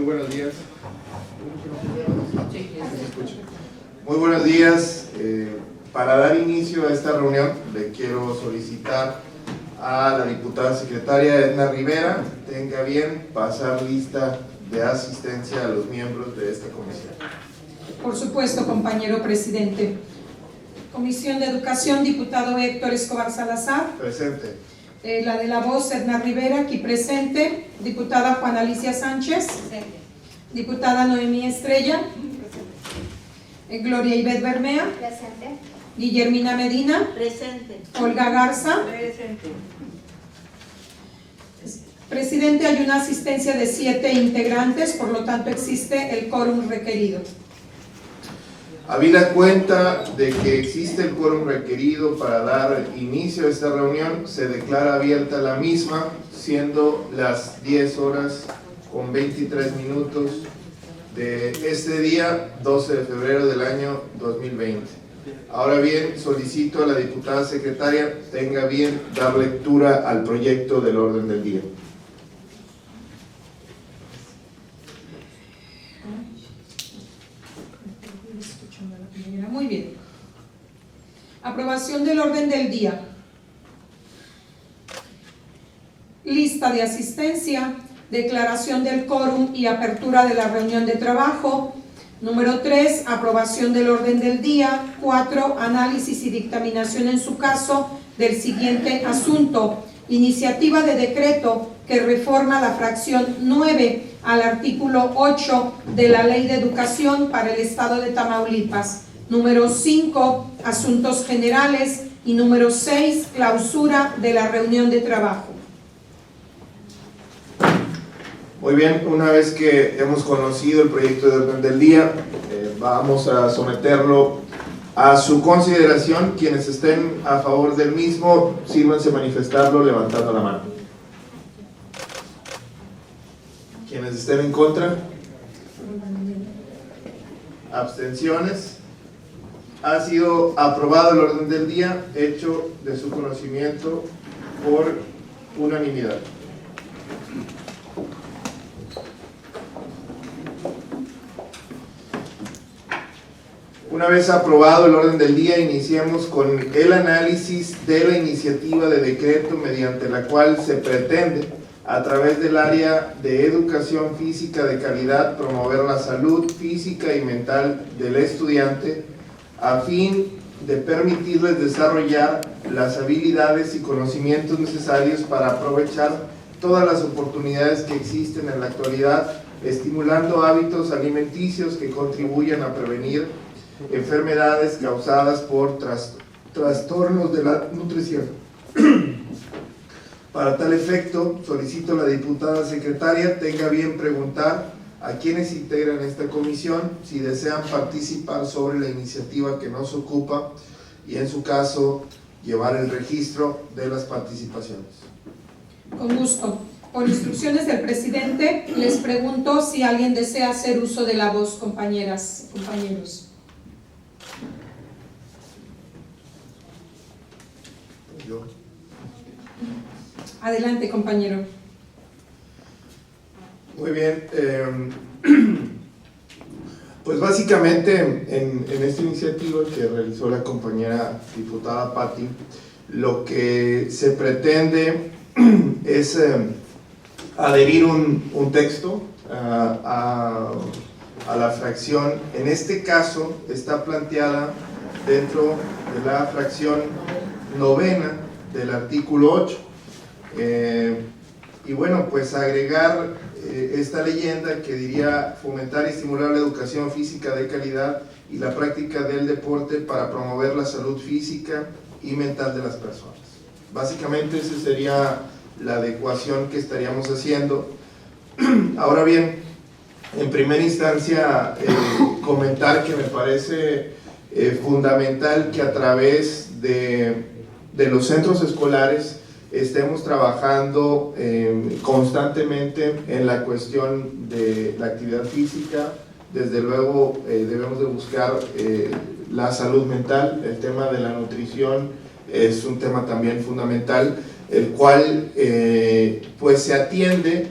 buenos días. Muy buenos días. Para dar inicio a esta reunión, le quiero solicitar a la diputada secretaria Edna Rivera tenga bien pasar lista de asistencia a los miembros de esta comisión. Por supuesto, compañero presidente. Comisión de Educación, diputado Héctor Escobar Salazar. Presente. La de la voz, Edna Rivera, aquí presente. Diputada Juana Alicia Sánchez. Presente. Diputada Noemí Estrella. Gloria Ivette Bermea. Presente. Guillermina Medina. Presente. Olga Garza. Presente. Presidente, hay una asistencia de 7 integrantes, por lo tanto existe el quórum requerido. Habida cuenta de que existe el quórum requerido para dar inicio a esta reunión, se declara abierta la misma, siendo las 10 horas con 23 minutos de este día, 12 de febrero del año 2020. Ahora bien, solicito a la diputada secretaria tenga bien dar lectura al proyecto del orden del día. Muy bien. Aprobación del orden del día. Lista de asistencia, declaración del quórum y apertura de la reunión de trabajo. Número 3, aprobación del orden del día. 4, análisis y dictaminación en su caso del siguiente asunto. Iniciativa de decreto que reforma la fracción 9 al artículo 8 de la Ley de Educación para el Estado de Tamaulipas. Número 5, asuntos generales. Y número 6, clausura de la reunión de trabajo. Muy bien, una vez que hemos conocido el proyecto de orden del día, vamos a someterlo a su consideración. Quienes estén a favor del mismo, sírvanse manifestarlo levantando la mano. Quienes estén en contra, abstenciones. Ha sido aprobado el orden del día, hecho de su conocimiento por unanimidad. Una vez aprobado el orden del día, iniciemos con el análisis de la iniciativa de decreto mediante la cual se pretende, a través del área de educación física de calidad, promover la salud física y mental del estudiante a fin de permitirles desarrollar las habilidades y conocimientos necesarios para aprovechar todas las oportunidades que existen en la actualidad, estimulando hábitos alimenticios que contribuyan a prevenir enfermedades causadas por trastornos de la nutrición. Para tal efecto, solicito a la diputada secretaria tenga bien preguntar a quienes integran esta comisión si desean participar sobre la iniciativa que nos ocupa y, en su caso, llevar el registro de las participaciones. Con gusto. Por instrucciones del presidente, les pregunto si alguien desea hacer uso de la voz, compañeras, compañeros. Yo. Adelante, compañero. Muy bien. Pues básicamente en esta iniciativa que realizó la compañera diputada Patti, lo que se pretende es adherir un texto a la fracción. En este caso está planteada dentro de la fracción 9 del artículo 8. Y bueno, pues agregar esta leyenda que diría fomentar y estimular la educación física de calidad y la práctica del deporte para promover la salud física y mental de las personas. Básicamente esa sería la adecuación que estaríamos haciendo. Ahora bien, en primera instancia comentar que me parece fundamental que a través de los centros escolares estemos trabajando constantemente en la cuestión de la actividad física. Desde luego debemos de buscar la salud mental. El tema de la nutrición es un tema también fundamental, el cual pues se atiende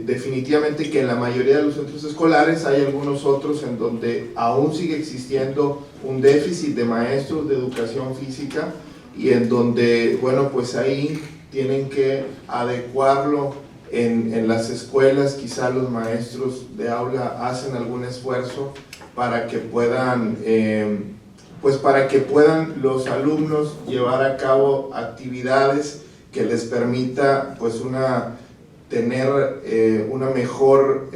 definitivamente que en la mayoría de los centros escolares hay algunos otros en donde aún sigue existiendo un déficit de maestros de educación física y en donde, bueno, pues ahí tienen que adecuarlo en las escuelas. Quizá los maestros de aula hacen algún esfuerzo para que puedan, pues para que puedan los alumnos llevar a cabo actividades que les permita pues tener una mejor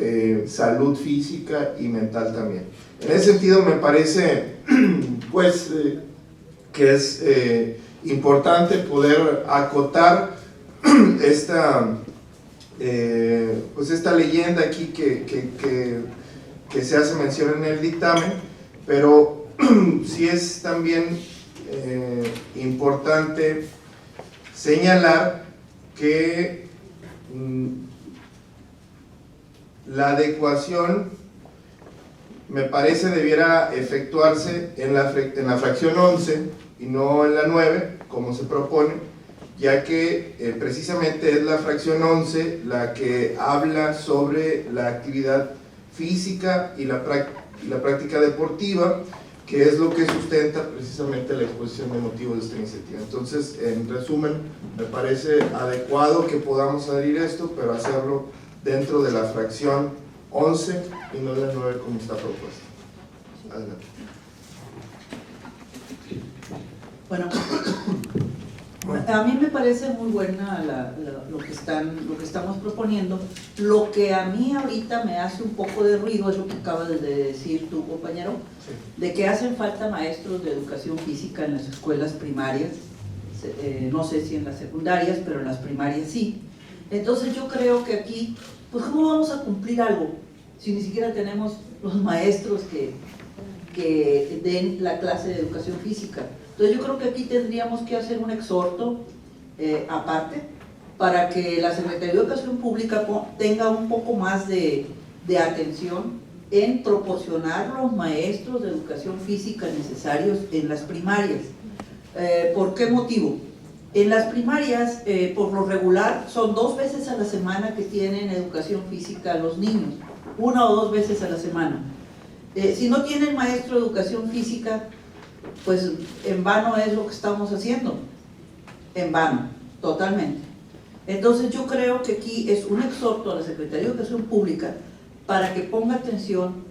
salud física y mental también. En ese sentido me parece pues que es importante poder acotar esta leyenda aquí que se hace mención en el dictamen, pero sí es también importante señalar que la adecuación me parece debiera efectuarse en la fracción 11 y no en la 9 como se propone, ya que precisamente es la fracción 11 la que habla sobre la actividad física y la práctica deportiva, que es lo que sustenta precisamente la exposición de motivos de esta iniciativa. Entonces, en resumen, me parece adecuado que podamos adherir esto, pero hacerlo dentro de la fracción 11 y no la 9 como está propuesto. Adelante. Bueno, a mí me parece muy buena lo que estamos proponiendo. Lo que a mí ahorita me hace un poco de ruido es lo que acabas de decir tu compañero, sí, de que hacen falta maestros de educación física en las escuelas primarias, no sé si en las secundarias, pero en las primarias sí. Entonces yo creo que aquí, pues ¿cómo vamos a cumplir algo si ni siquiera tenemos los maestros que den la clase de educación física? Entonces yo creo que aquí tendríamos que hacer un exhorto aparte para que la Secretaría de Educación Pública tenga un poco más de atención en proporcionar los maestros de educación física necesarios en las primarias. ¿Por qué motivo? En las primarias, por lo regular, son 2 veces a la semana que tienen educación física los niños, 1 o 2 veces a la semana. Si no tienen maestro de educación física, pues en vano es lo que estamos haciendo, en vano, totalmente. Entonces yo creo que aquí es un exhorto a la Secretaría de Educación Pública para que ponga atención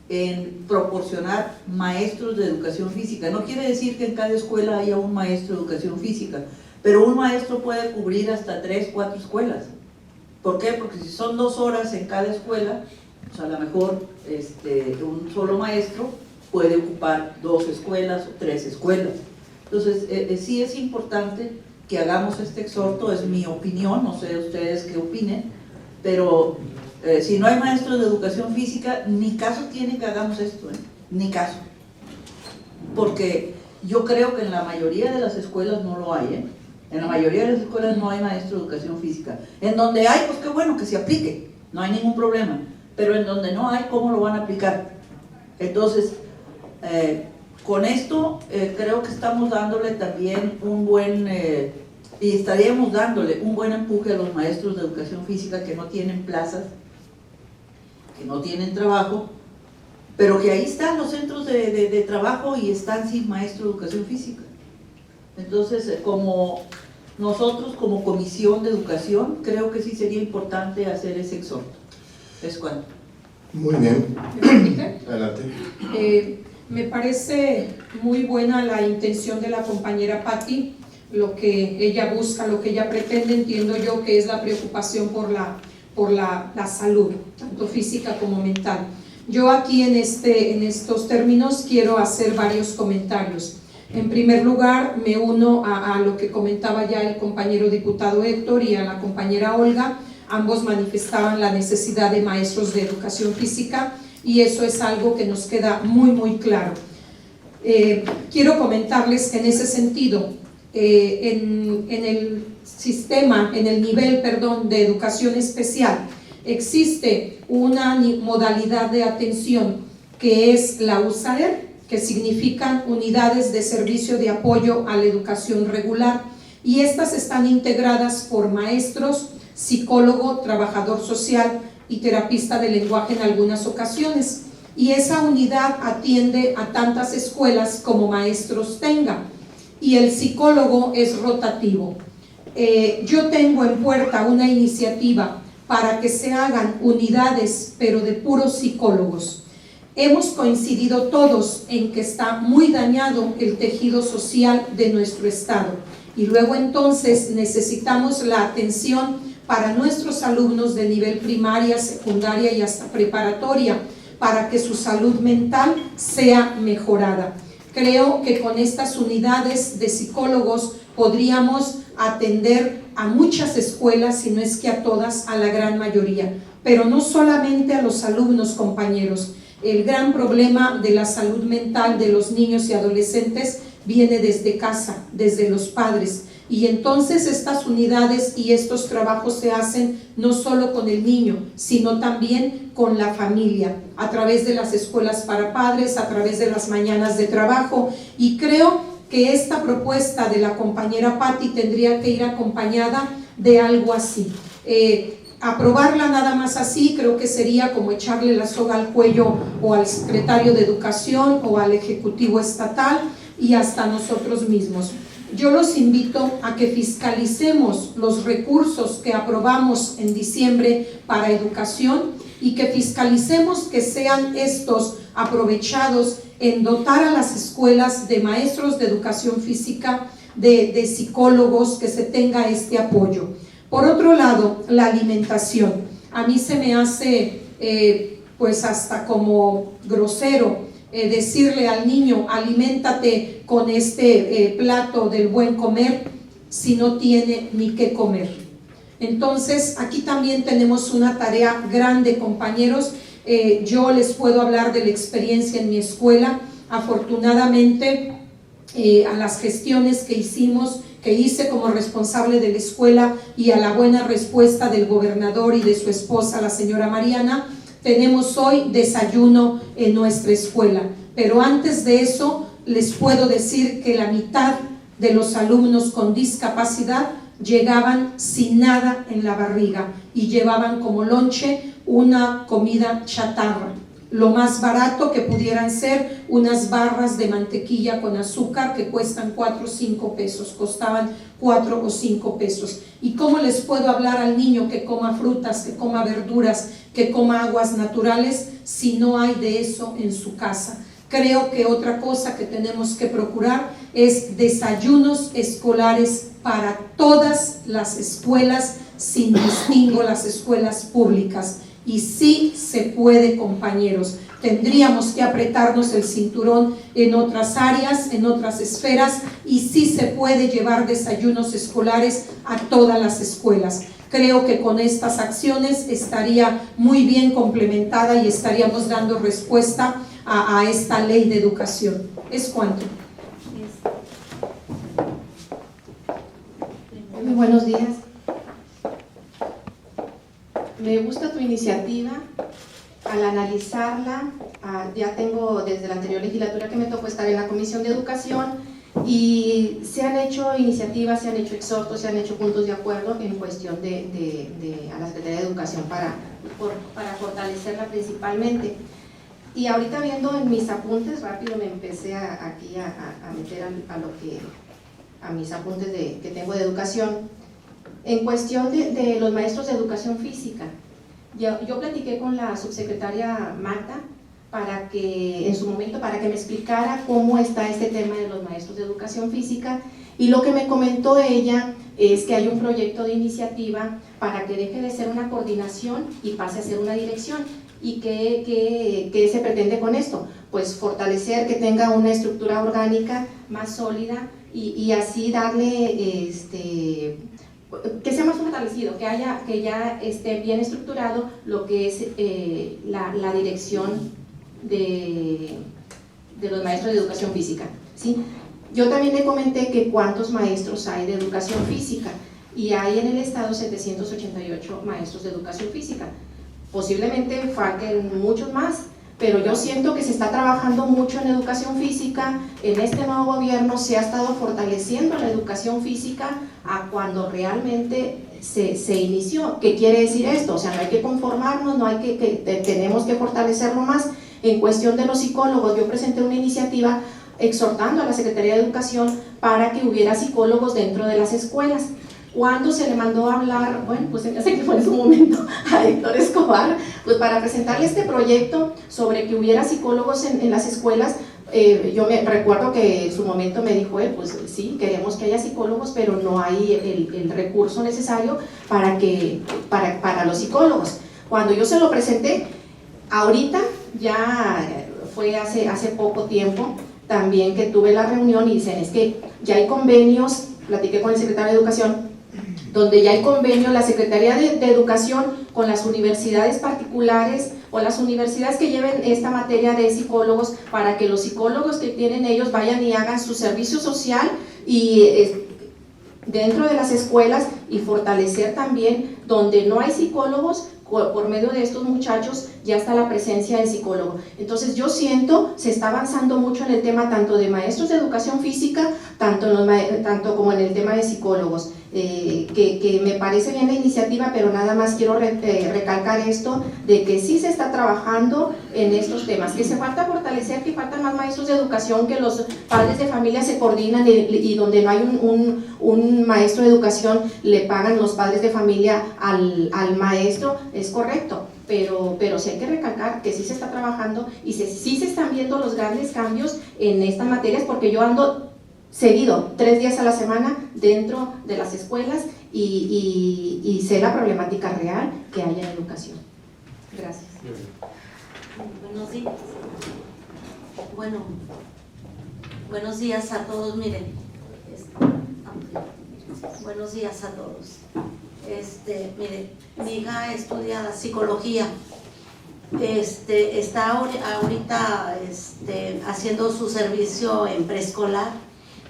en proporcionar maestros de educación física. No quiere decir que en cada escuela haya un maestro de educación física, pero un maestro puede cubrir hasta 3, 4 escuelas. ¿Por qué? Porque si son 2 horas en cada escuela, pues a lo mejor un solo maestro puede ocupar 2 escuelas o 3 escuelas. Entonces, sí es importante que hagamos este exhorto, es mi opinión, no sé ustedes qué opinen, pero si no hay maestros de educación física, ni caso tiene que hagamos esto, ni caso. Porque yo creo que en la mayoría de las escuelas no lo hay, en la mayoría de las escuelas no hay maestro de educación física. En donde hay, pues qué bueno que se aplique, no hay ningún problema, pero en donde no hay, ¿cómo lo van a aplicar? Entonces, con esto creo que estamos dándole también un buen, y estaríamos dándole un buen empuje a los maestros de educación física que no tienen plazas, que no tienen trabajo, pero que ahí están los centros de trabajo y están sin maestro de educación física. Entonces, como nosotros como Comisión de Educación, creo que sí sería importante hacer ese exhorto. ¿Es cuánto? Muy bien. Adelante. Me parece muy buena la intención de la compañera Patti, lo que ella busca, lo que ella pretende, entiendo yo que es la preocupación por la salud, tanto física como mental. Yo aquí en estos términos quiero hacer varios comentarios. En primer lugar, me uno a lo que comentaba ya el compañero diputado Héctor y a la compañera Olga. Ambos manifestaban la necesidad de maestros de educación física y eso es algo que nos queda muy muy claro. Quiero comentarles que en ese sentido, en el sistema, en el nivel, de educación especial, existe una modalidad de atención que es la USAER, que significan Unidades de Servicio de Apoyo a la Educación Regular, y estas están integradas por maestros psicólogo, trabajador social y terapista de lenguaje en algunas ocasiones. Y esa unidad atiende a tantas escuelas como maestros tenga. Y el psicólogo es rotativo. Yo tengo en puerta una iniciativa para que se hagan unidades, pero de puros psicólogos. Hemos coincidido todos en que está muy dañado el tejido social de nuestro estado. Y luego entonces necesitamos la atención para nuestros alumnos de nivel primaria, secundaria y hasta preparatoria, para que su salud mental sea mejorada. Creo que con estas unidades de psicólogos podríamos atender a muchas escuelas, si no es que a todas, a la gran mayoría, pero no solamente a los alumnos, compañeros. El gran problema de la salud mental de los niños y adolescentes viene desde casa, desde los padres, y entonces estas unidades y estos trabajos se hacen no solo con el niño, sino también con la familia, a través de las escuelas para padres, a través de las mañanas de trabajo, y creo que esta propuesta de la compañera Patti tendría que ir acompañada de algo así. Aprobarla nada más así creo que sería como echarle la soga al cuello o al secretario de Educación o al Ejecutivo Estatal y hasta nosotros mismos. Yo los invito a que fiscalicemos los recursos que aprobamos en diciembre para educación y que fiscalicemos que sean estos aprovechados en dotar a las escuelas de maestros de educación física, de psicólogos, que se tenga este apoyo. Por otro lado, la alimentación. A mí se me hace pues hasta como grosero decirle al niño, aliméntate con este plato del buen comer, si no tiene ni qué comer. Entonces, aquí también tenemos una tarea grande, compañeros. Yo les puedo hablar de la experiencia en mi escuela. Afortunadamente, a las gestiones que hice como responsable de la escuela y a la buena respuesta del gobernador y de su esposa, la señora Mariana, tenemos hoy desayuno en nuestra escuela. Pero antes de eso, les puedo decir que la mitad de los alumnos con discapacidad llegaban sin nada en la barriga y llevaban como lonche una comida chatarra, lo más barato que pudieran ser unas barras de mantequilla con azúcar que cuestan 4 o 5 pesos, costaban 4 o 5 pesos. ¿Y cómo les puedo hablar al niño que coma frutas, que coma verduras, que coma aguas naturales si no hay de eso en su casa? Creo que otra cosa que tenemos que procurar es desayunos escolares para todas las escuelas, sin distingo las escuelas públicas. Y sí se puede, compañeros. Tendríamos que apretarnos el cinturón en otras áreas, en otras esferas, y sí se puede llevar desayunos escolares a todas las escuelas. Creo que con estas acciones estaría muy bien complementada y estaríamos dando respuesta a esta ley de educación. ¿Es cuánto? Muy buenos días. Me gusta tu iniciativa. Al analizarla, ya tengo desde la anterior legislatura que me tocó estar en la Comisión de Educación y se han hecho iniciativas, se han hecho exhortos, se han hecho puntos de acuerdo en cuestión a la Secretaría de Educación para fortalecerla principalmente. Y ahorita viendo en mis apuntes, rápido me empecé aquí a meter a mis apuntes que tengo de educación. En cuestión de los maestros de educación física, yo platiqué con la subsecretaria Marta en su momento para que me explicara cómo está este tema de los maestros de educación física, y lo que me comentó ella es que hay un proyecto de iniciativa para que deje de ser una coordinación y pase a ser una dirección. ¿Y qué se pretende con esto? Pues fortalecer, que tenga una estructura orgánica más sólida y así darle que sea más fortalecido, que ya esté bien estructurado lo que es la dirección de los maestros de educación física, ¿sí? Yo también le comenté que cuántos maestros hay de educación física, y hay en el estado 788 maestros de educación física. Posiblemente falten muchos más, pero yo siento que se está trabajando mucho en educación física. En este nuevo gobierno se ha estado fortaleciendo la educación física a cuando realmente se inició. ¿Qué quiere decir esto? O sea, no hay que conformarnos, no hay tenemos que fortalecerlo más. En cuestión de los psicólogos, yo presenté una iniciativa exhortando a la Secretaría de Educación para que hubiera psicólogos dentro de las escuelas. Cuando se le mandó a hablar, bueno, pues se me hace que fue en su momento a Héctor Escobar, pues para presentarle este proyecto sobre que hubiera psicólogos en las escuelas. Yo me recuerdo que en su momento me dijo él, pues sí, queremos que haya psicólogos, pero no hay el recurso necesario para los psicólogos. Cuando yo se lo presenté, ahorita ya fue hace poco tiempo también que tuve la reunión y dicen, es que ya hay convenios, platiqué con el secretario de Educación, donde ya hay convenio la Secretaría de Educación con las universidades particulares o las universidades que lleven esta materia de psicólogos, para que los psicólogos que tienen ellos vayan y hagan su servicio social y dentro de las escuelas, y fortalecer también donde no hay psicólogos. Por medio de estos muchachos ya está la presencia del psicólogo. Entonces yo siento, se está avanzando mucho en el tema tanto de maestros de educación física, tanto como en el tema de psicólogos, que me parece bien la iniciativa, pero nada más quiero recalcar esto, de que sí se está trabajando en estos temas, que se falta fortalecer, que faltan más maestros de educación, que los padres de familia se coordinan y donde no hay un maestro de educación, le pagan los padres de familia al maestro. Es correcto, pero sí hay que recalcar que sí se está trabajando y sí se están viendo los grandes cambios en estas materias, porque yo ando seguido 3 días a la semana dentro de las escuelas y sé la problemática real que hay en educación. Gracias. Buenos días. Bueno, buenos días a todos. Miren, buenos días a todos. Mire, mi hija estudia psicología, está ahorita haciendo su servicio en preescolar,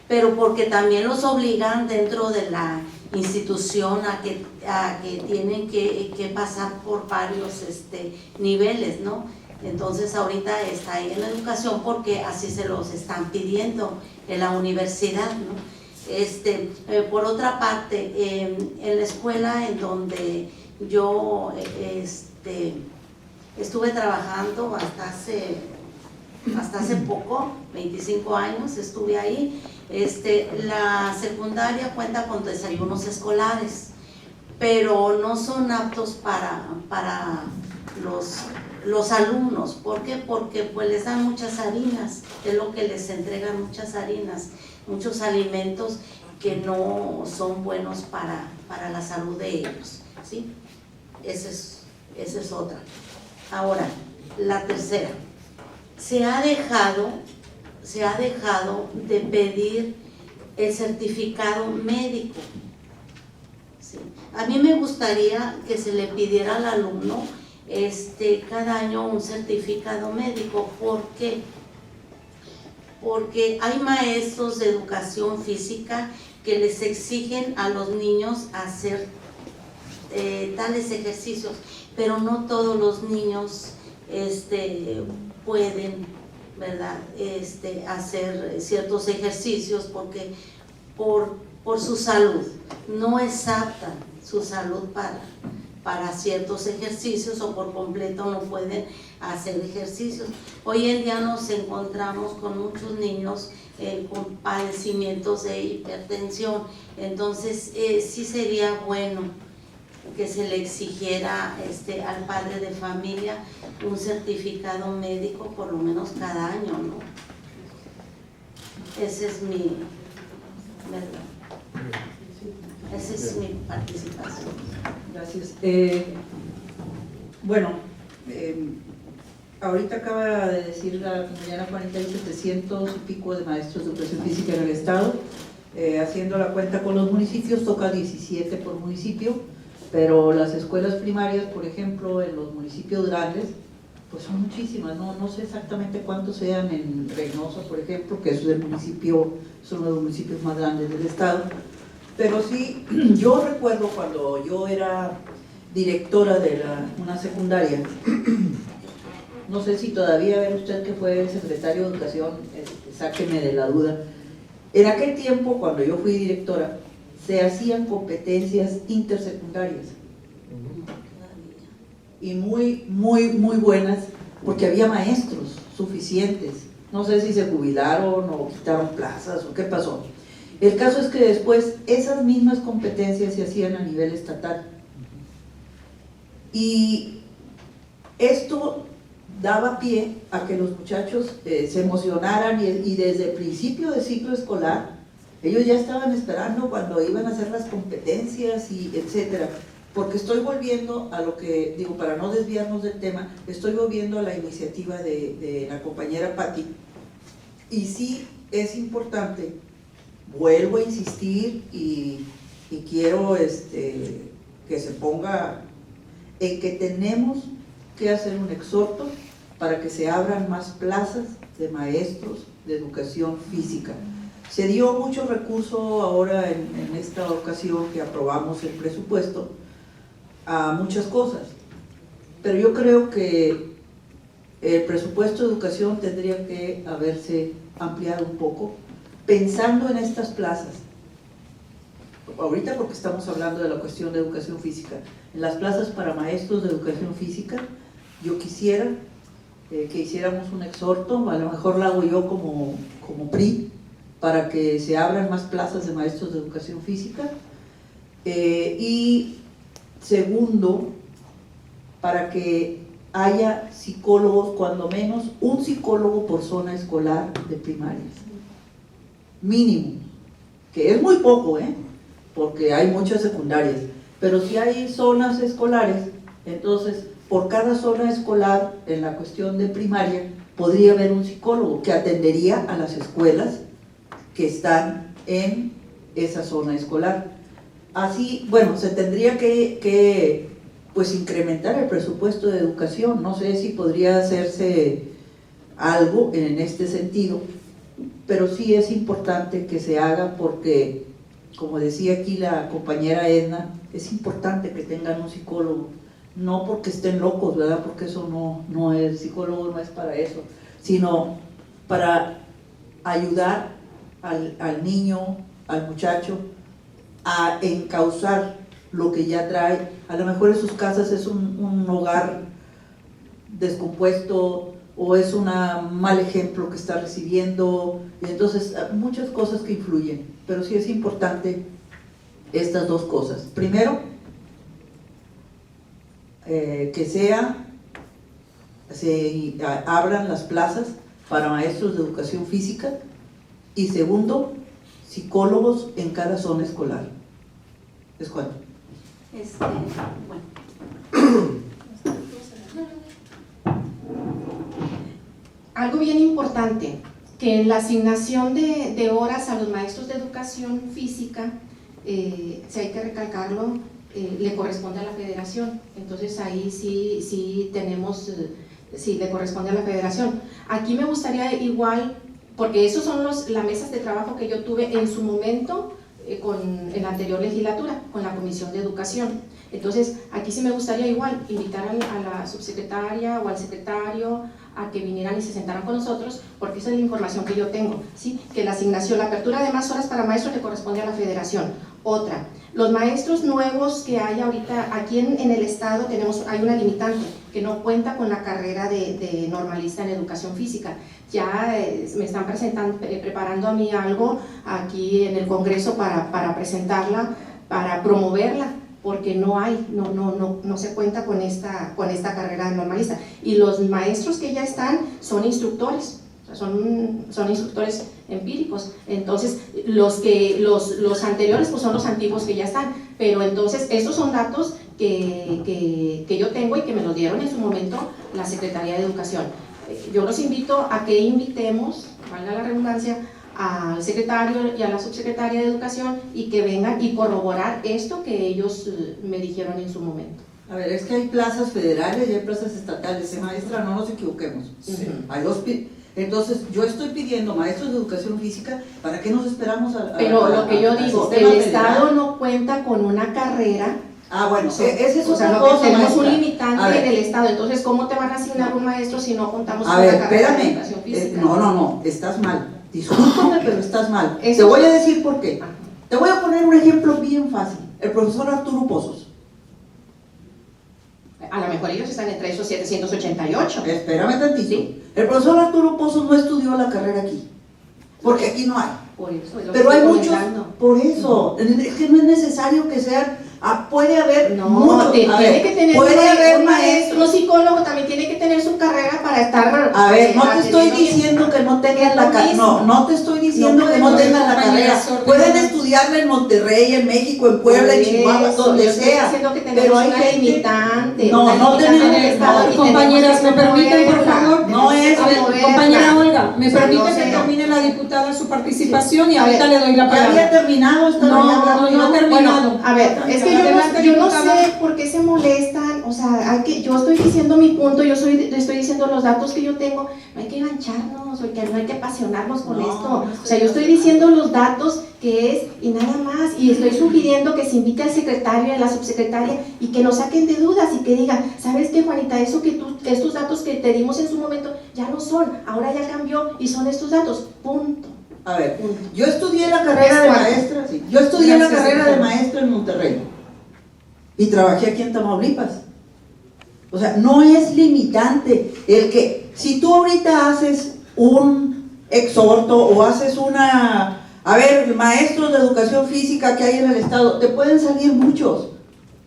pero porque también los obligan dentro de la institución a que tienen que pasar por varios niveles, ¿no? Entonces ahorita está ahí en la educación porque así se los están pidiendo en la universidad, ¿no? Por otra parte, en la escuela en donde yo estuve trabajando hasta hace poco, 25 años estuve ahí, la secundaria cuenta con desayunos escolares, pero no son aptos para los alumnos. ¿Por qué? Porque pues les dan muchas harinas, es lo que les entregan, muchas harinas, muchos alimentos que no son buenos para la salud de ellos, ¿sí? Esa es otra. Ahora, la tercera, se ha dejado de pedir el certificado médico, ¿sí? A mí me gustaría que se le pidiera al alumno cada año un certificado médico. ¿Por qué? Porque hay maestros de educación física que les exigen a los niños hacer tales ejercicios, pero no todos los niños pueden, ¿verdad?, hacer ciertos ejercicios porque por su salud, no es apta su salud para ciertos ejercicios, o por completo no pueden hacer ejercicios. Hoy en día nos encontramos con muchos niños con padecimientos de hipertensión, entonces sí sería bueno que se le exigiera al padre de familia un certificado médico por lo menos cada año, ¿no? Esa es mi participación. Gracias. Ahorita acaba de decir la compañera Juanita, hay 700 y pico de maestros de educación física en el estado. Haciendo la cuenta con los municipios, toca 17 por municipio, pero las escuelas primarias, por ejemplo, en los municipios grandes, pues son muchísimas. No sé exactamente cuántos sean en Reynosa, por ejemplo, que es uno de los municipios más grandes del estado. Pero sí, yo recuerdo cuando yo era directora de una secundaria, no sé si todavía ve usted que fue secretario de Educación, sáqueme de la duda. En aquel tiempo, cuando yo fui directora, se hacían competencias intersecundarias y muy buenas, porque había maestros suficientes. No sé si se jubilaron o quitaron plazas o qué pasó. El caso es que después esas mismas competencias se hacían a nivel estatal. Y esto daba pie a que los muchachos se emocionaran y desde el principio de ciclo escolar ellos ya estaban esperando cuando iban a hacer las competencias y etcétera. Porque estoy volviendo a lo que digo, para no desviarnos del tema, estoy volviendo a la iniciativa de la compañera Patti, y sí es importante, vuelvo a insistir y quiero que se ponga en que tenemos que hacer un exhorto para que se abran más plazas de maestros de educación física. Se dio mucho recurso ahora en esta ocasión que aprobamos el presupuesto a muchas cosas, pero yo creo que el presupuesto de educación tendría que haberse ampliado un poco, pensando en estas plazas. Ahorita porque estamos hablando de la cuestión de educación física, en las plazas para maestros de educación física, yo quisiera que hiciéramos un exhorto, a lo mejor lo hago yo como PRI, para que se abran más plazas de maestros de educación física, y segundo, para que haya psicólogos, cuando menos un psicólogo por zona escolar de primarias, mínimo, que es muy poco, porque hay muchas secundarias, pero si hay zonas escolares, entonces por cada zona escolar en la cuestión de primaria podría haber un psicólogo que atendería a las escuelas que están en esa zona escolar. Así, bueno, se tendría que pues incrementar el presupuesto de educación. No sé si podría hacerse algo en este sentido, pero sí es importante que se haga porque, como decía aquí la compañera Edna, es importante que tengan un psicólogo, no porque estén locos, ¿verdad? Porque eso no es, el psicólogo no es para eso, sino para ayudar al niño, al muchacho, a encauzar lo que ya trae. A lo mejor en sus casas es un hogar descompuesto o es un mal ejemplo que está recibiendo, y entonces muchas cosas que influyen, pero sí es importante estas dos cosas. Primero, que se abran las plazas para maestros de educación física, y segundo, psicólogos en cada zona escolar. ¿Es cuánto? Bueno. Algo bien importante, que en la asignación de horas a los maestros de educación física, si hay que recalcarlo, le corresponde a la federación. Entonces ahí sí tenemos, sí le corresponde a la federación. Aquí me gustaría igual, porque esos son las mesas de trabajo que yo tuve en su momento en la anterior legislatura, con la Comisión de Educación. Entonces aquí sí me gustaría igual invitar a la subsecretaria o al secretario a que vinieran y se sentaran con nosotros, porque esa es la información que yo tengo, ¿sí? Que la asignación, la apertura de más horas para maestros le corresponde a la federación. Otra, los maestros nuevos que hay ahorita aquí en el estado hay una limitante que no cuenta con la carrera de normalista en educación física. Ya me están preparando a mí algo aquí en el Congreso para presentarla, para promoverla, porque no se cuenta con esta carrera de normalista. Y los maestros que ya están son instructores, son instructores empíricos. Entonces los anteriores pues son los antiguos que ya están, pero entonces estos son datos que yo tengo y que me los dieron en su momento la Secretaría de Educación. Yo los invito a que invitemos, valga la redundancia, al secretario y a la subsecretaria de Educación, y que vengan y corroborar esto que ellos me dijeron en su momento. A ver, es que hay plazas federales y hay plazas estatales, maestra, no nos equivoquemos. Sí. Hay dos. Entonces, yo estoy pidiendo maestros de educación física, ¿para qué nos esperamos Pero lo que yo digo, el Estado no cuenta con una carrera Bueno, esa es O sea, otra lo que cosa, tenemos un maestra. A limitante ver. en el Estado. Entonces, ¿cómo te van a asignar un maestro si no contamos A con ver, la carrera de espérame. educación física? No, estás mal. Discúlpame, pero estás mal. Eso Te voy a sí. decir por qué. Ajá. Te voy a poner un ejemplo bien fácil. El profesor Arturo Pozos. A lo mejor ellos están entre esos 788. Espérame tantito. Sí. El profesor Arturo Pozos no estudió la carrera aquí. Porque aquí no hay. Por eso es lo Pero que hay estoy muchos, comentando. por eso, es que no es necesario que sean, puede haber No, muchos, tiene que tener puede haber un maestros. maestro, un psicólogo también tiene que tener su carrera para estar. A ver, no te estoy atendiendo bien. diciendo que no tengan Es la lo carrera, mismo. no te estoy diciendo No que no podemos, tengan la compañeras, carrera, ordenar. pueden estudiarla en Monterrey, en México, en Puebla, en Por Chihuahua, eso, donde yo estoy sea, diciendo que tenemos pero hay una gente, limitante. No, una no limitante tenemos- en el Estado no, y compañeras, me tenemos que permiten, por moverla. favor. No es- A ver, moverla. compañera Olga, me O sea, permite no que sé. termine la diputada su participación y A ahorita ver, le doy la ya había palabra. terminado, estaba No, ya hablando no, yo. no ha terminado. Bueno, a ver, es que Adelante, yo no diputada. sé por qué se molestan, o sea, yo estoy diciendo mi punto, estoy diciendo los datos que yo tengo, no hay que engancharnos, no hay que apasionarnos con No, esto, no o sea, yo estoy diciendo los datos que es y nada más, y estoy sugiriendo que se invite al secretario y a la subsecretaria y que nos saquen de dudas y que digan, ¿sabes qué, Juanita? Que estos datos que te dimos en su momento ya no son, ahora ya cambió y son estos datos, punto. A ver, Punto. yo estudié la carrera de ¿Cuánto? maestra, sí. Yo estudié la Gracias, carrera de secretaria. maestra en Monterrey y trabajé aquí en Tamaulipas. O sea, no es limitante el que, si tú ahorita haces un exhorto o haces a ver, maestros de educación física que hay en el estado, te pueden salir muchos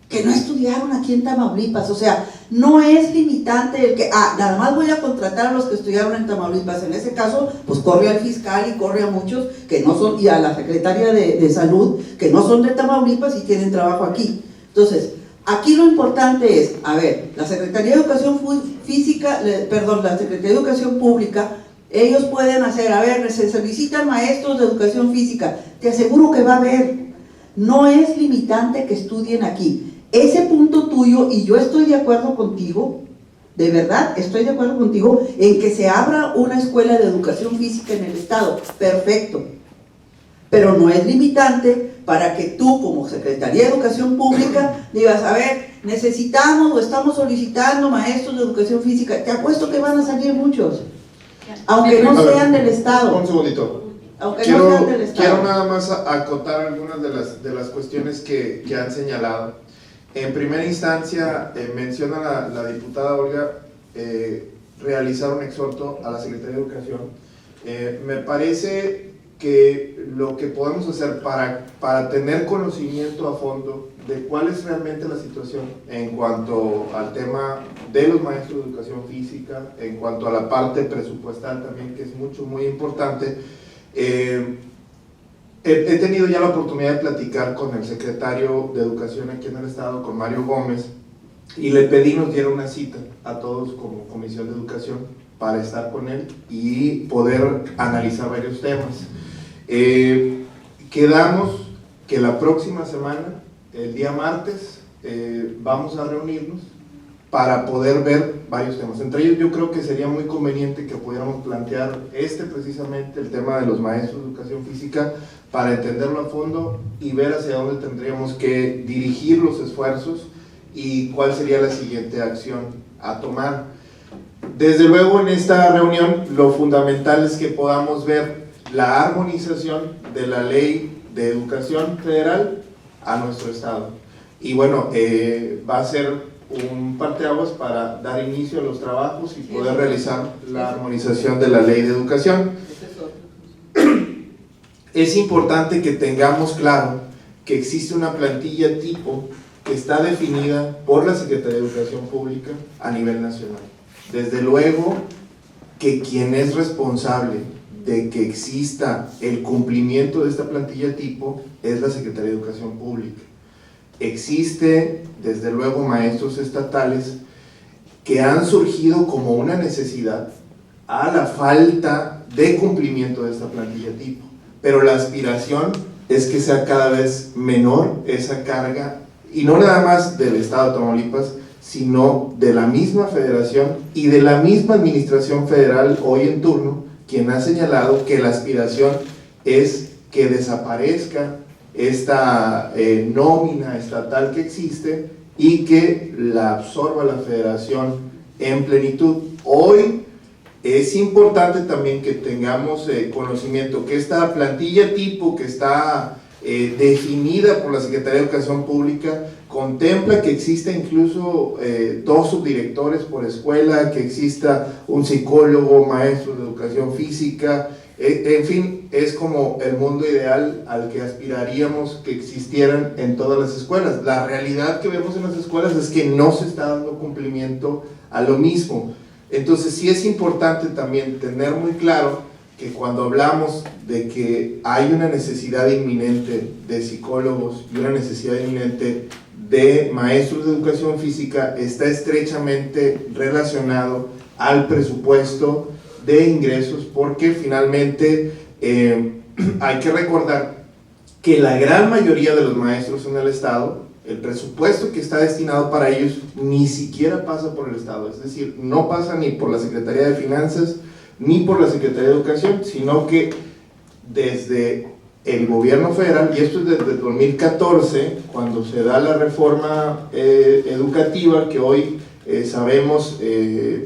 que no estudiaron aquí en Tamaulipas. O sea, no es limitante el que, nada más voy a contratar a los que estudiaron en Tamaulipas. En ese caso, pues corre al fiscal y corre a muchos que no son, y a la secretaria de salud, que no son de Tamaulipas y tienen trabajo aquí. Entonces, aquí lo importante es, a ver, la Secretaría de Educación la Secretaría de Educación Pública, ellos pueden hacer, a ver, se solicitan maestros de educación física, te aseguro que va a haber, no es limitante que estudien aquí. Ese punto tuyo, y yo estoy de acuerdo contigo, de verdad, estoy de acuerdo contigo, en que se abra una escuela de educación física en el estado, perfecto. Pero no es limitante para que tú, como Secretaría de Educación Pública, digas, a ver, necesitamos o estamos solicitando maestros de educación física. Te apuesto que van a salir muchos, aunque no A ver, sean del estado. Un segundito. Aunque no sean del estado. Quiero nada más acotar algunas de las cuestiones que han señalado. En primera instancia, menciona la diputada Olga realizar un exhorto a la Secretaría de Educación. Me parece que lo que podemos hacer para tener conocimiento a fondo de cuál es realmente la situación en cuanto al tema de los maestros de educación física, en cuanto a la parte presupuestal también, que es muy importante. He tenido ya la oportunidad de platicar con el secretario de Educación aquí en el estado, con Mario Gómez, y le pedí nos diera una cita a todos como Comisión de Educación para estar con él y poder analizar varios temas. Quedamos que la próxima semana, el día martes, vamos a reunirnos para poder ver varios temas. Entre ellos yo creo que sería muy conveniente que pudiéramos plantear precisamente el tema de los maestros de educación física para entenderlo a fondo y ver hacia dónde tendríamos que dirigir los esfuerzos y cuál sería la siguiente acción a tomar. Desde luego en esta reunión lo fundamental es que podamos ver la armonización de la ley de educación federal a nuestro estado. Y bueno, va a ser un parteaguas para dar inicio a los trabajos y poder realizar la armonización de la ley de educación. Es importante que tengamos claro que existe una plantilla tipo que está definida por la Secretaría de Educación Pública a nivel nacional. Desde luego que quien es responsable de que exista el cumplimiento de esta plantilla tipo es la Secretaría de Educación Pública. Existe, desde luego, maestros estatales que han surgido como una necesidad a la falta de cumplimiento de esta plantilla tipo, pero la aspiración es que sea cada vez menor esa carga, y no nada más del estado de Tamaulipas, sino de la misma federación y de la misma administración federal hoy en turno, quien ha señalado que la aspiración es que desaparezca esta nómina estatal que existe y que la absorba la federación en plenitud. Hoy es importante también que tengamos conocimiento que esta plantilla tipo que está definida por la Secretaría de Educación Pública contempla que exista incluso 2 subdirectores por escuela, que exista un psicólogo, maestro de educación física, en fin, es como el mundo ideal al que aspiraríamos que existieran en todas las escuelas. La realidad que vemos en las escuelas es que no se está dando cumplimiento a lo mismo. Entonces sí es importante también tener muy claro que cuando hablamos de que hay una necesidad inminente de psicólogos y una necesidad inminente de maestros de educación física, está estrechamente relacionado al presupuesto de ingresos, porque finalmente hay que recordar que la gran mayoría de los maestros en el estado, el presupuesto que está destinado para ellos ni siquiera pasa por el estado, es decir, no pasa ni por la Secretaría de Finanzas ni por la Secretaría de Educación, sino que desde el gobierno federal, y esto es desde 2014, cuando se da la reforma educativa que hoy sabemos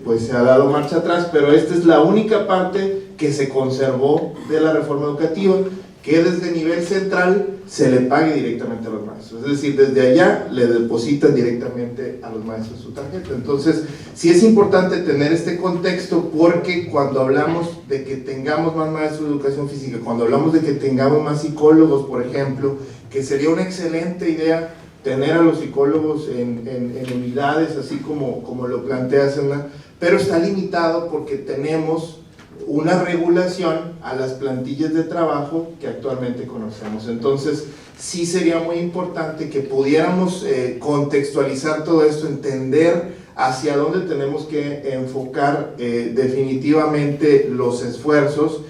pues se ha dado marcha atrás, pero esta es la única parte que se conservó de la reforma educativa, que desde nivel central se le pague directamente a los maestros, es decir, desde allá le depositan directamente a los maestros su tarjeta. Entonces sí es importante tener este contexto, porque cuando hablamos de que tengamos más maestros de educación física, cuando hablamos de que tengamos más psicólogos, por ejemplo, que sería una excelente idea tener a los psicólogos en unidades, así como lo plantea Sena, pero está limitado porque tenemos una regulación a las plantillas de trabajo que actualmente conocemos. Entonces sí sería muy importante que pudiéramos contextualizar todo esto, entender hacia dónde tenemos que enfocar definitivamente los esfuerzos,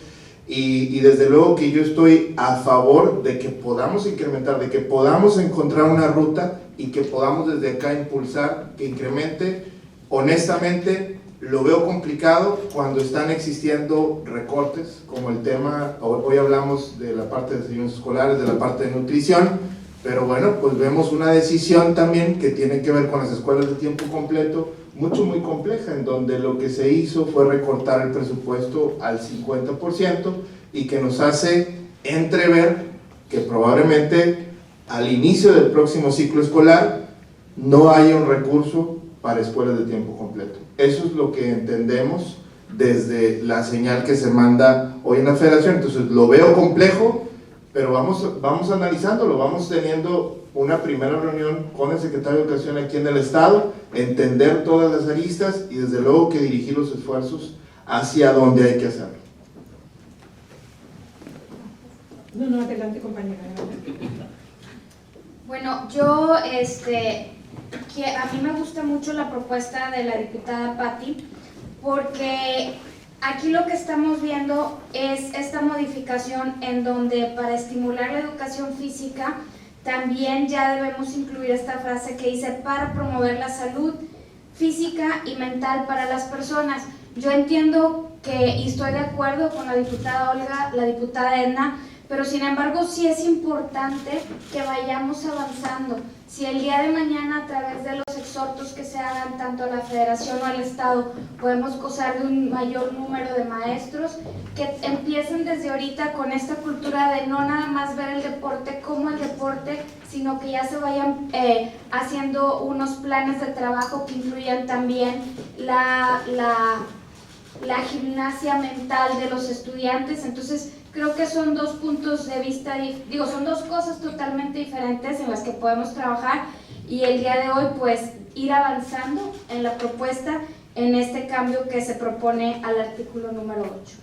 y desde luego que yo estoy a favor de que podamos incrementar, de que podamos encontrar una ruta y que podamos desde acá impulsar que incremente. Honestamente lo veo complicado cuando están existiendo recortes, como el tema, hoy hablamos de la parte de desayunos escolares, de la parte de nutrición, pero bueno, pues vemos una decisión también que tiene que ver con las escuelas de tiempo completo, muy compleja, en donde lo que se hizo fue recortar el presupuesto al 50% y que nos hace entrever que probablemente al inicio del próximo ciclo escolar no haya un recurso para escuelas de tiempo completo. Eso es lo que entendemos desde la señal que se manda hoy en la federación. Entonces lo veo complejo, pero vamos analizándolo, vamos teniendo una primera reunión con el secretario de Educación aquí en el estado, entender todas las aristas y desde luego que dirigir los esfuerzos hacia donde hay que hacerlo. No, adelante, compañera. Bueno, yo, que a mí me gusta mucho la propuesta de la diputada Patti, porque aquí lo que estamos viendo es esta modificación en donde para estimular la educación física también ya debemos incluir esta frase que dice para promover la salud física y mental para las personas. Yo entiendo que, y estoy de acuerdo con la diputada Olga, la diputada Edna, pero sin embargo sí es importante que vayamos avanzando. Si el día de mañana a través de los exhortos que se hagan tanto a la federación o al estado podemos gozar de un mayor número de maestros, que empiecen desde ahorita con esta cultura de no nada más ver el deporte como el deporte, sino que ya se vayan haciendo unos planes de trabajo que incluyan también la gimnasia mental de los estudiantes. Entonces creo que son dos puntos de vista, son dos cosas totalmente diferentes en las que podemos trabajar, y el día de hoy pues ir avanzando en la propuesta en este cambio que se propone al artículo número 8.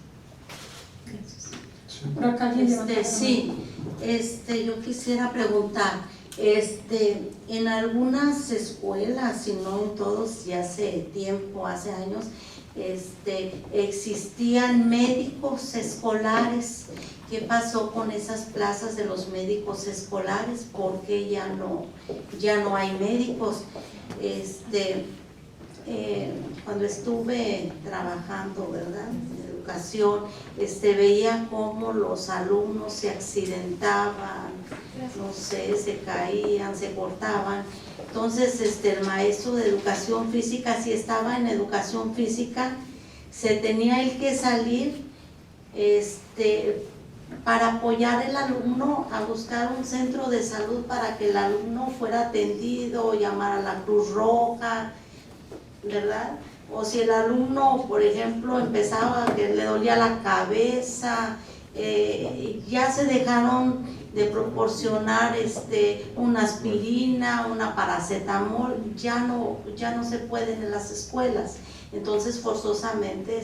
Por acá, Sí, yo quisiera preguntar, en algunas escuelas, si no en todos, y hace tiempo, hace años, existían médicos escolares. ¿Qué pasó con esas plazas de los médicos escolares? ¿Por qué ya no hay médicos? Cuando estuve trabajando, ¿verdad?, en educación, veía cómo los alumnos se accidentaban, no sé, se caían, se cortaban. Entonces, el maestro de educación física, si estaba en educación física, se tenía él que salir para apoyar al alumno a buscar un centro de salud para que el alumno fuera atendido, llamar a la Cruz Roja, ¿verdad? O si el alumno, por ejemplo, empezaba que le dolía la cabeza, ya se dejaron de proporcionar una aspirina, una paracetamol, ya no se pueden en las escuelas. Entonces, forzosamente,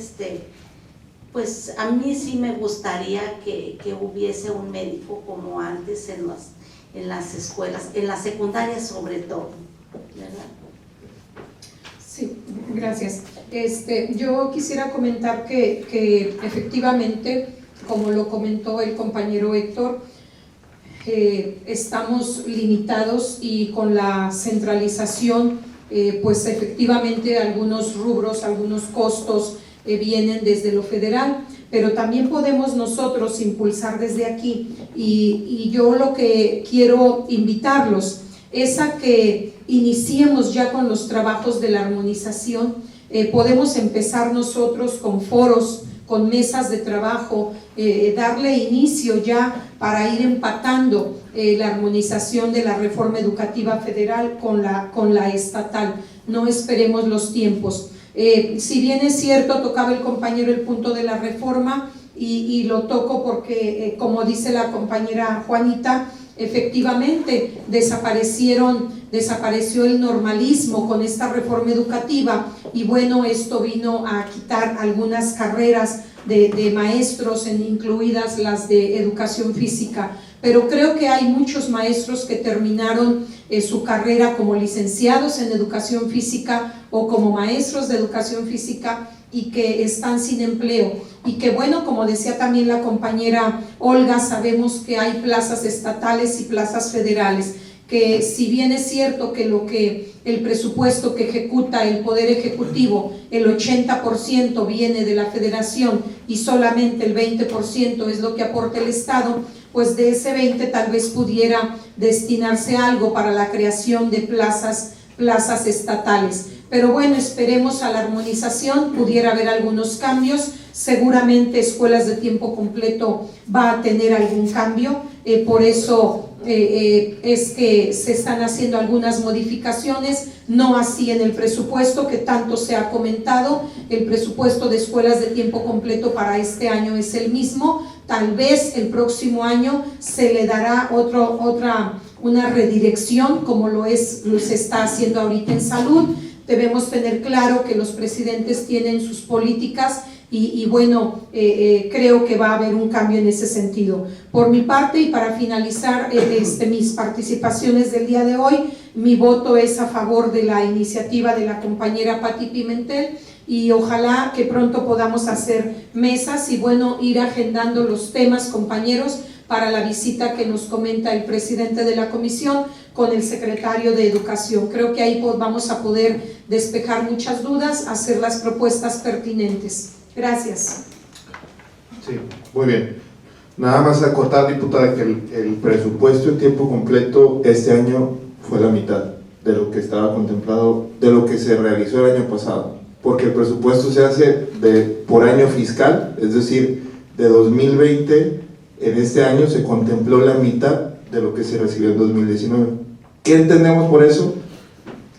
pues a mí sí me gustaría que hubiese un médico como antes en las escuelas, en las secundarias sobre todo, ¿verdad? Sí, gracias. Yo quisiera comentar que efectivamente, como lo comentó el compañero Héctor, estamos limitados y con la centralización, pues efectivamente algunos rubros, algunos costos vienen desde lo federal, pero también podemos nosotros impulsar desde aquí y yo lo que quiero invitarlos es a que iniciemos ya con los trabajos de la armonización. Podemos empezar nosotros con foros, con mesas de trabajo, darle inicio ya para ir empatando la armonización de la reforma educativa federal con la estatal. No esperemos los tiempos. Si bien es cierto, tocaba el compañero el punto de la reforma y lo toco porque, como dice la compañera Juanita, efectivamente desapareció el normalismo con esta reforma educativa y bueno, esto vino a quitar algunas carreras de maestros, incluidas las de educación física, pero creo que hay muchos maestros que terminaron su carrera como licenciados en educación física o como maestros de educación física y que están sin empleo y que bueno, como decía también la compañera Olga, sabemos que hay plazas estatales y plazas federales, que si bien es cierto que el presupuesto que ejecuta el Poder Ejecutivo, el 80% viene de la Federación y solamente el 20% es lo que aporta el Estado, pues de ese 20 tal vez pudiera destinarse algo para la creación de plazas estatales. Pero bueno, esperemos a la armonización, pudiera haber algunos cambios, seguramente escuelas de tiempo completo va a tener algún cambio, por eso es que se están haciendo algunas modificaciones, no así en el presupuesto que tanto se ha comentado. El presupuesto de escuelas de tiempo completo para este año es el mismo, tal vez el próximo año se le dará una redirección como se está haciendo ahorita en salud. Debemos tener claro que los presidentes tienen sus políticas y bueno, creo que va a haber un cambio en ese sentido. Por mi parte y para finalizar mis participaciones del día de hoy, mi voto es a favor de la iniciativa de la compañera Pati Pimentel y ojalá que pronto podamos hacer mesas y bueno, ir agendando los temas, compañeros, para la visita que nos comenta el presidente de la comisión con el secretario de Educación. Creo que ahí vamos a poder despejar muchas dudas, hacer las propuestas pertinentes. Gracias. Sí, muy bien. Nada más acotar, diputada, que el presupuesto en tiempo completo este año fue la mitad de lo que estaba contemplado, de lo que se realizó el año pasado, porque el presupuesto se hace por año fiscal, es decir, de 2020, en este año se contempló la mitad de lo que se recibió en 2019. ¿Qué entendemos por eso?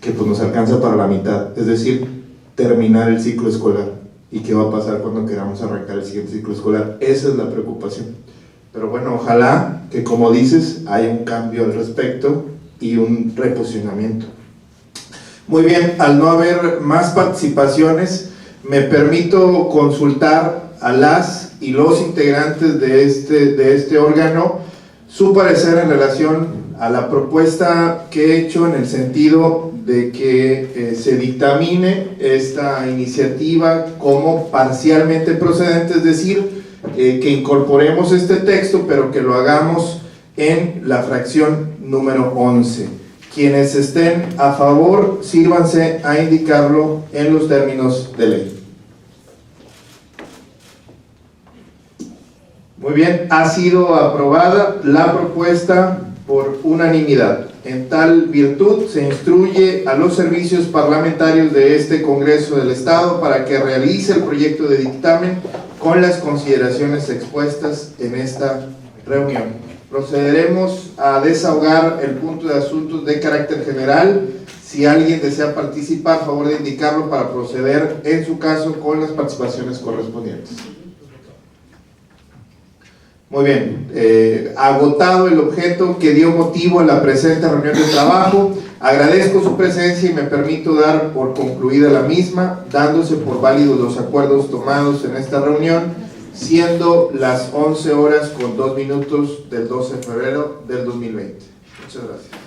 Que pues nos alcanza para la mitad, es decir, terminar el ciclo escolar. ¿Y qué va a pasar cuando queramos arrancar el siguiente ciclo escolar? Esa es la preocupación. Pero bueno, ojalá que, como dices, haya un cambio al respecto y un reposicionamiento. Muy bien, al no haber más participaciones, me permito consultar a las y los integrantes de este órgano su parecer en relación a la propuesta que he hecho en el sentido de que se dictamine esta iniciativa como parcialmente procedente, es decir, que incorporemos este texto, pero que lo hagamos en la fracción número 11. Quienes estén a favor, sírvanse a indicarlo en los términos de ley. Muy bien, ha sido aprobada la propuesta por unanimidad. En tal virtud se instruye a los servicios parlamentarios de este Congreso del Estado para que realice el proyecto de dictamen con las consideraciones expuestas en esta reunión. Procederemos a desahogar el punto de asuntos de carácter general. Si alguien desea participar, favor de indicarlo para proceder en su caso con las participaciones correspondientes. Muy bien, agotado el objeto que dio motivo a la presente reunión de trabajo, agradezco su presencia y me permito dar por concluida la misma, dándose por válidos los acuerdos tomados en esta reunión, siendo las 11 horas con 2 minutos del 12 de febrero del 2020. Muchas gracias.